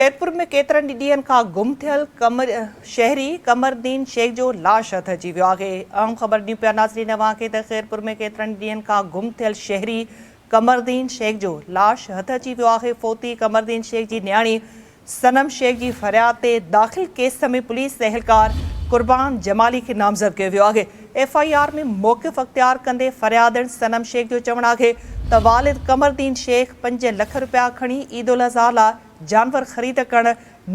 जयपुर में केतरनि ॾींहंनि खां गुम थियल शहरी कमरदीन शेख जो लाश हथ अची वियो आहे। अहम ख़बर ॾियूं पिया नाज़रीन अव्हांखे त ख़ैरपुर में केतरनि ॾींहंनि खां गुम थियल शहरी कमरदीन शेख जो लाश हथ अची वियो आहे। फोती कमरदीन शेख जी न्याणी सनम शेख जी फरियाद ते दाख़िल केस में पुलिस एहलकार कुर्बान जमाली खे नामज़द कयो वियो आहे। FIR में मौक़िफ़ अख़्तियार कंदे फरियादण सनम शेख जो चवणु आहे त वालिद कमरदीन शेख 5 लख रुपया खणी ईद उल अज़हा लाइ जानवर ख़रीद करण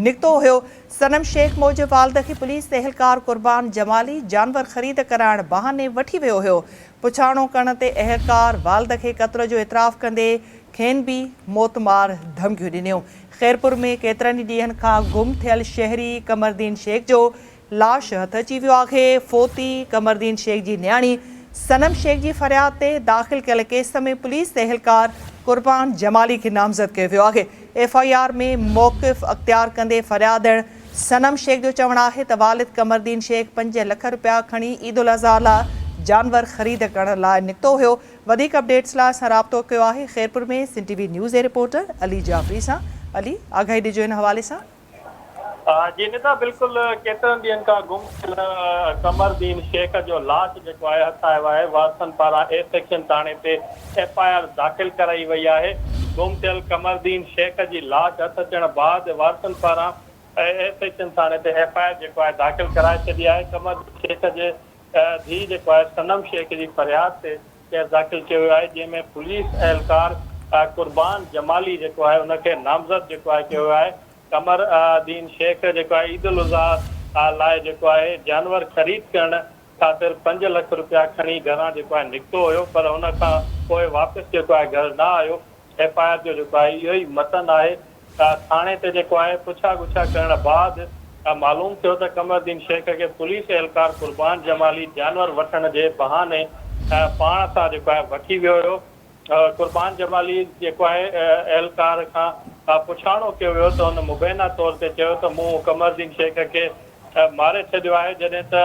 निकितो हुयो। सनम शेख मूजिब वालिद खे पुलिस एहलकार कुर्बान जमाली जानवर ख़रीद कराइण बहाने वठी वियो हुयो। पुछाणो करण ते एहलकार वालिद खे क़त्ल जो इतराफ़ कंदे खेनि बि मौतमार धमकियूं ॾिनियूं। ख़ैरपुर में केतिरनि ॾींहंनि खां गुम थियल शहरी कमरदीन शेख जो लाश हथ अची वियो आहे। फोती कमरदीन शेख जी न्याणी सनम शेख जी फरियाद ते दाख़िल कयल केस में पुलिस एहलकार कुर्बान जमाली खे नामज़द कयो वियो आहे। FIR में मौक़िफ़ अख़्तियार कंदे फरियादण सनम शेख जो चवणु आहे त वालिद कमरदीन शेख 5 लख रुपया खणी ईद उल अज़हा लाइ जानवर ख़रीद करण लाइ निकितो हुयो। वधीक अपडेट्स लाइ असां राब्तो कयो आहे ख़ैरपुर में सिंध TV न्यूज़ जे रिपोर्टर अली जाफ़री सां। अली, आगाही ॾिजो इन हवाले सां। जी निता, बिल्कुल केतरनि ॾींहंनि खां गुम थियल कमरदीन शेख जो लाश जेको आहे हथ आयो आहे। वारसनि पारां A सेक्शन थाणे ते FIR दाख़िल कराई वई आहे। गुम थियल कमरदीन शेख जी लाश हथ अचण बाद वारसनि पारां A सेक्शन थाणे ते FIR जेको आहे दाख़िल कराए छॾी आहे। कमरदीन शेख जे धीउ जेको आहे सनम शेख जी फरियाद ते केस दाख़िल कयो वियो आहे, जंहिंमें पुलिस एहलकार कुर्बान जमाली जेको आहे उनखे नामज़द जेको आहे कयो वियो आहे। कमरदीन शेख जेको आहे ईद उल अज़हा लाइ जेको आहे जानवर ख़रीद करण ख़ातिर 5 लख रुपया खणी घरां जेको आहे निकितो हुयो, पर हुन खां पोइ वापसि जेको आहे घर न आयो। FIR जो जेको आहे इहो ई मतन आहे। थाणे ते जेको आहे पुछा गुछा करण बाद मालूम थियो त कमरदीन शेख खे पुलिस एहलकार कुर्बान जमाली जानवर वठण जे बहाने पाण सां जेको आहे वठी वियो हुयो। कुर्बान जमाली जेको आहे एहलकार खां पुछाणो कयो वियो त हुन मुबैना तौर ते चयो त मूं कमरदीन शेख खे मारे छॾियो आहे। जॾहिं त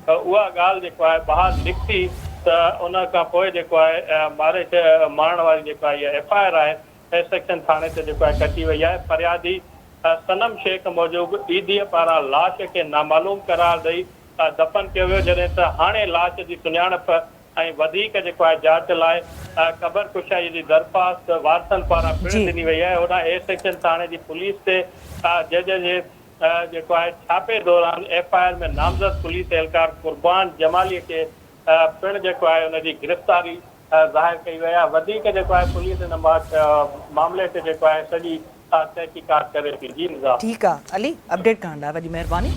उहा ॻाल्हि जेको आहे ॿाहिरि निकिती त उन खां पोइ जेको आहे मारण वारी जेको आहे इहा FIR आहे A सेक्शन थाणे ते जेको आहे कटी वई आहे। फरियादी सनम शेख मूजिब ईदीअ पारां लाश खे नामालूम करार ॾेई दफ़न कयो वियो, जॾहिं त हाणे लाश जी सुञाणप ऐं वधीक जेको आहे जांच लाइ क़बर कुशाई जी दरख़्वास्त वारसनि पारां पिणु ॾिनी वई आहे। होॾां A सेक्शन थाणे जी पुलिस ते जज जे जेको आहे छापे दौरान FIR में नामज़द पुलिस एहलकार कुर्बान जमालीअ खे पिणु जेको आहे हुनजी गिरफ़्तारी ज़ाहिर कई वई आहे। वधीक जेको आहे पुलिस हिन मामले ते जेको आहे सॼी तहक़ीक़ात करे थी। जी निज़ाम। ठीकु आहे अली, अपडेट करण लाइ वॾी महिरबानी।